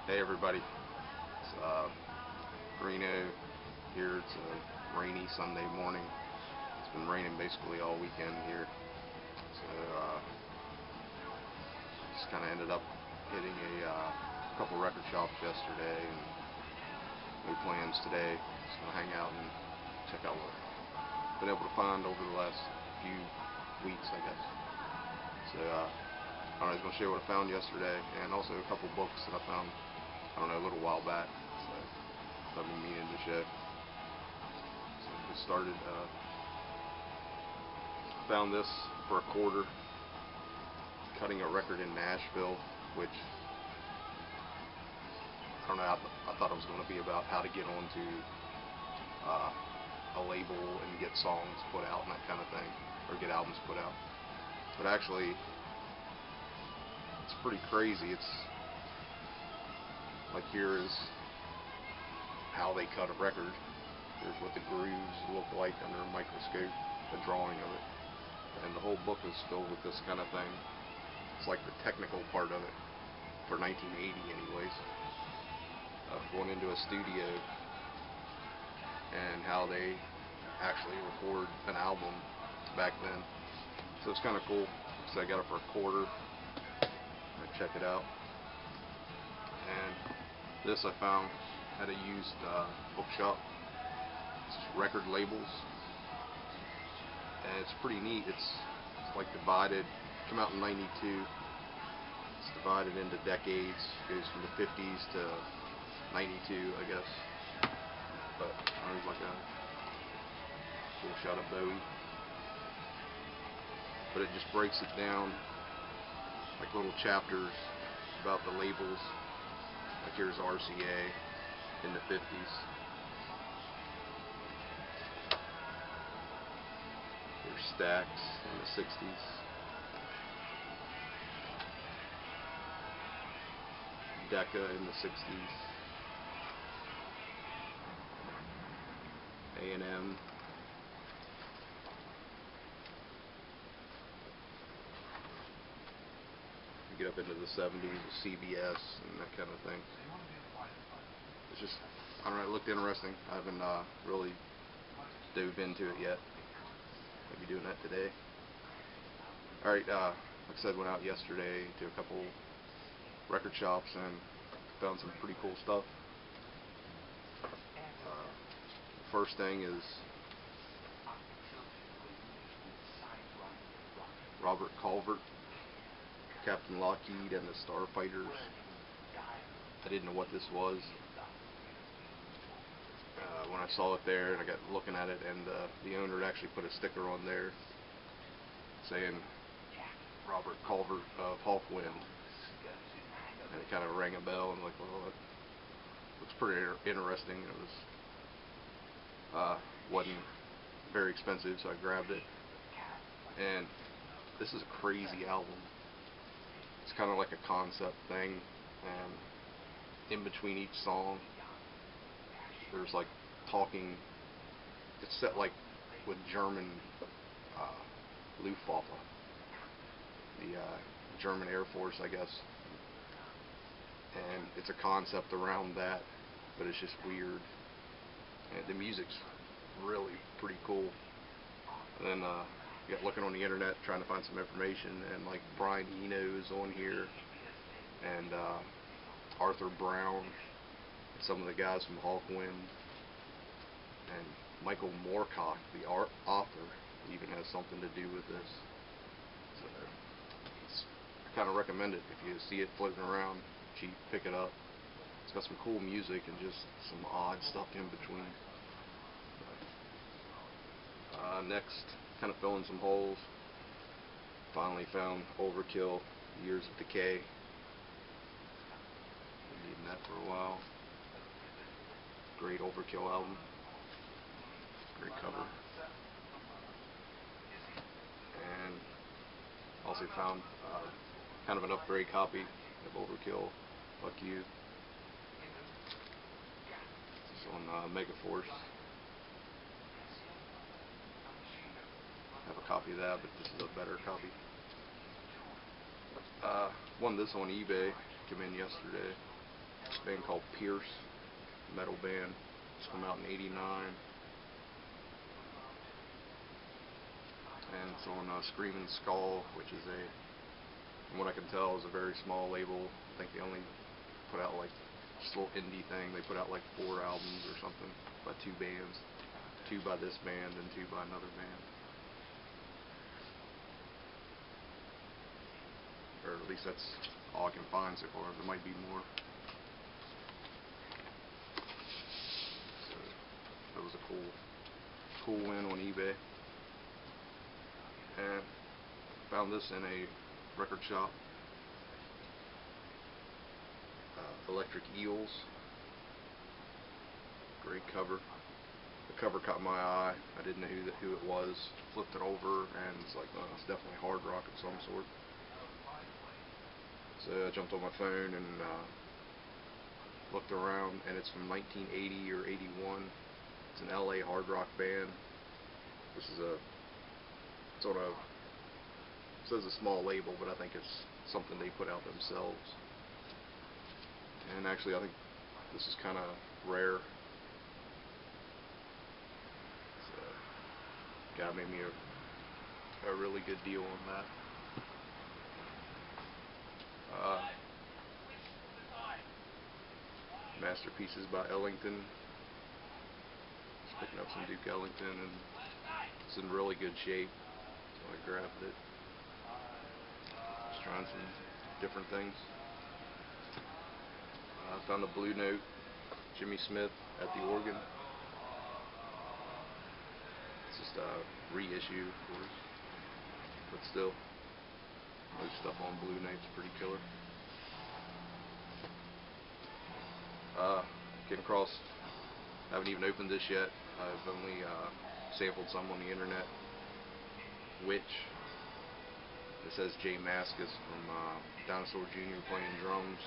Hey everybody, it's Reno here. It's a rainy Sunday morning. It's been raining basically all weekend here. So just kind of ended up hitting a couple record shops yesterday and made plans today. Just gonna hang out and check out what I've been able to find over the last few weeks, I guess. So I was gonna share what I found yesterday and also a couple books that I found a little while back, so I've been meaning to share. So I just started, found this for a quarter, cutting a record in Nashville, which, I thought it was going to be about how to get onto a label and get songs put out and that kind of thing, or get albums put out. But actually, it's pretty crazy. It's like, here is how they cut a record. Here's what the grooves look like under a microscope, a drawing of it. And the whole book is filled with this kind of thing. It's like the technical part of it, for 1980 anyways. Going into a studio and how they actually record an album back then. So it's kind of cool. So I got it for a quarter. I check it out. And this I found at a used bookshop. It's record labels, and it's pretty neat. It's like divided. Came out in '92. It's divided into decades. Goes from the '50s to '92, I guess. But there's like a cool shot of Bowie. But it just breaks it down like little chapters about the labels. Like, here's RCA in the 50s. Here's Stax in the 60s. Decca in the 60s. A&M. Get up into the 70s with CBS and that kind of thing. It's just, I don't know, it looked interesting. I haven't really dove into it yet. Maybe doing that today. Alright, like I said, went out yesterday to a couple record shops and found some pretty cool stuff. The first thing is Robert Calvert, Captain Lockheed and the Starfighters. I didn't know what this was when I saw it there, and I got looking at it, and the owner had actually put a sticker on there saying Robert Calvert of Hawkwind, and it kind of rang a bell, and like, well, that looks pretty interesting. It wasn't very expensive, so I grabbed it, and this is a crazy album. It's kind of like a concept thing, and in between each song there's like talking. It's set like with German Luftwaffe, the German Air Force, I guess, and it's a concept around that, but it's just weird, and the music's really pretty cool. And then got looking on the internet trying to find some information, and like Brian Eno is on here, and Arthur Brown, some of the guys from Hawkwind, and Michael Moorcock, the author, even has something to do with this. So I kind of recommend it. If you see it floating around cheap, pick it up. It's got some cool music and just some odd stuff in between. Next, kind of filling some holes. Finally found Overkill, Years of Decay. Been needing that for a while. Great Overkill album. Great cover. And also found kind of an upgrade copy of Overkill, Fuck You. This is on Megaforce. I have a copy of that, but this is a better copy. Won this on eBay. Came in yesterday. It's a band called Pierce, metal band. It's come out in '89. And it's on Screaming Skull, which is from what I can tell, is a very small label. I think they only put out like just a little indie thing. They put out like 4 albums or something by 2 bands. 2 by this band and 2 by another band. Or at least that's all I can find so far. There might be more. So that was a cool win on eBay. And found this in a record shop. Electric Eels. Great cover. The cover caught my eye. I didn't know who it was. Flipped it over and it's like, oh, it's definitely hard rock of some sort. So I jumped on my phone and looked around, and it's from 1980 or 81. It's an LA hard rock band. This is it's on a, it says a small label, but I think it's something they put out themselves. And actually, I think this is kind of rare. So, guy made me a really good deal on that. Masterpieces by Ellington. Just picking up some Duke Ellington, and it's in really good shape, so I grabbed it. Just trying some different things. I found a Blue Note, Jimmy Smith at the organ. It's just a reissue, of course, but still, most stuff on Blue Note's pretty killer. Came across, haven't even opened this yet. I've only sampled some on the internet. Witch. It says Jay Mascis from Dinosaur Jr. playing drums.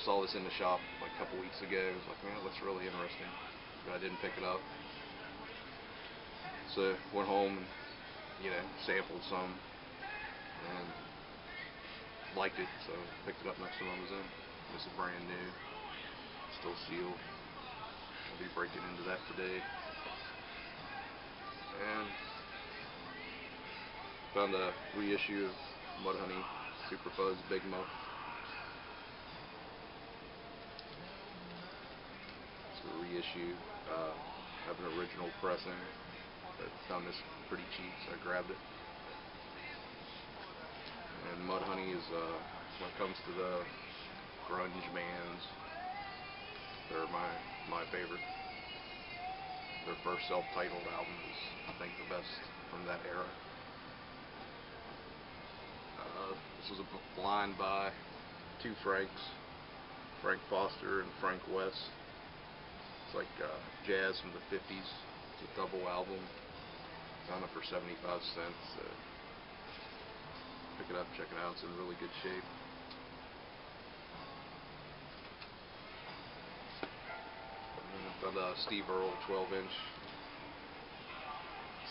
Saw this in the shop like a couple weeks ago. I was like, man, that looks really interesting, but I didn't pick it up. So went home and sampled some and liked it, so picked it up next time I was in. This is brand new, still sealed. I'll be breaking into that today. And found a reissue of Mudhoney Super Fuzz Big Muff. It's a reissue. Have an original pressing, but found this pretty cheap, so I grabbed it. And Mudhoney is, when it comes to the grunge bands, they're my favorite. Their first self-titled album is, I think, the best from that era. This was a blind buy, 2 Franks, Frank Foster and Frank West. It's like jazz from the 50s. It's a double album. Found it for 75 cents. So pick it up, check it out. It's in really good shape. Found a Steve Earle 12-inch.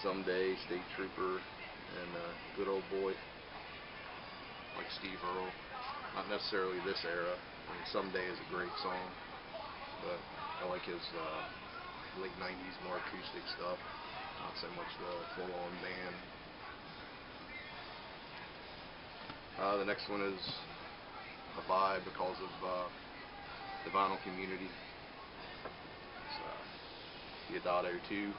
Someday, State Trooper, and Good Old Boy. Like Steve Earle. Not necessarily this era. I mean, Someday is a great song, but I like his late 90s more acoustic stuff, not so much the full-on band. The next one is a buy because of the vinyl community. It's Diodado 2.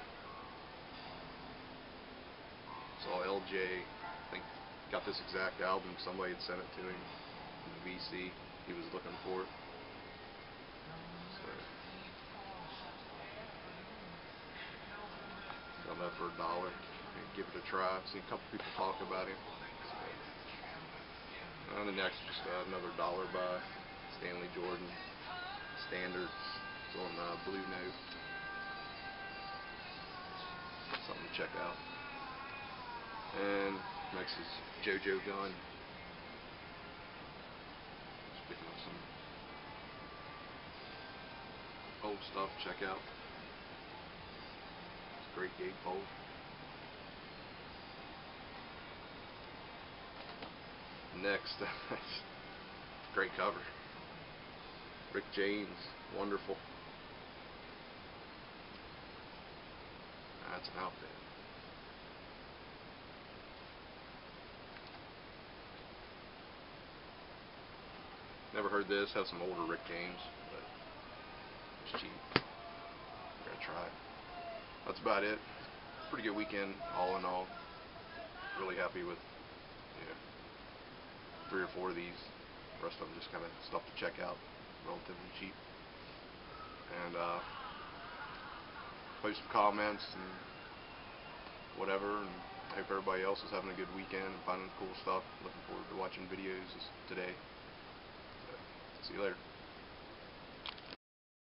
Saw LJ, I think, got this exact album. Somebody had sent it to him in the VC. He was looking for it. So, found that for $1. Give it a try. I've seen a couple people talk about him. So, and the next, just another $1 buy. Stanley Jordan Standards. It's on Blue Note. Something to check out. And next is JoJo Gunn. Just picking up some old stuff to check out. It's a great gatefold. Next, great cover. Rick James, wonderful. That's an outfit. Never heard this. Have some older Rick James, but it's cheap. Gotta try it. That's about it. Pretty good weekend, all in all. Really happy with, 3 or 4 of these. The rest of them just kind of stuff to check out, relatively cheap. And post some comments and whatever. And I hope everybody else is having a good weekend and finding cool stuff. Looking forward to watching videos today. So, see you later.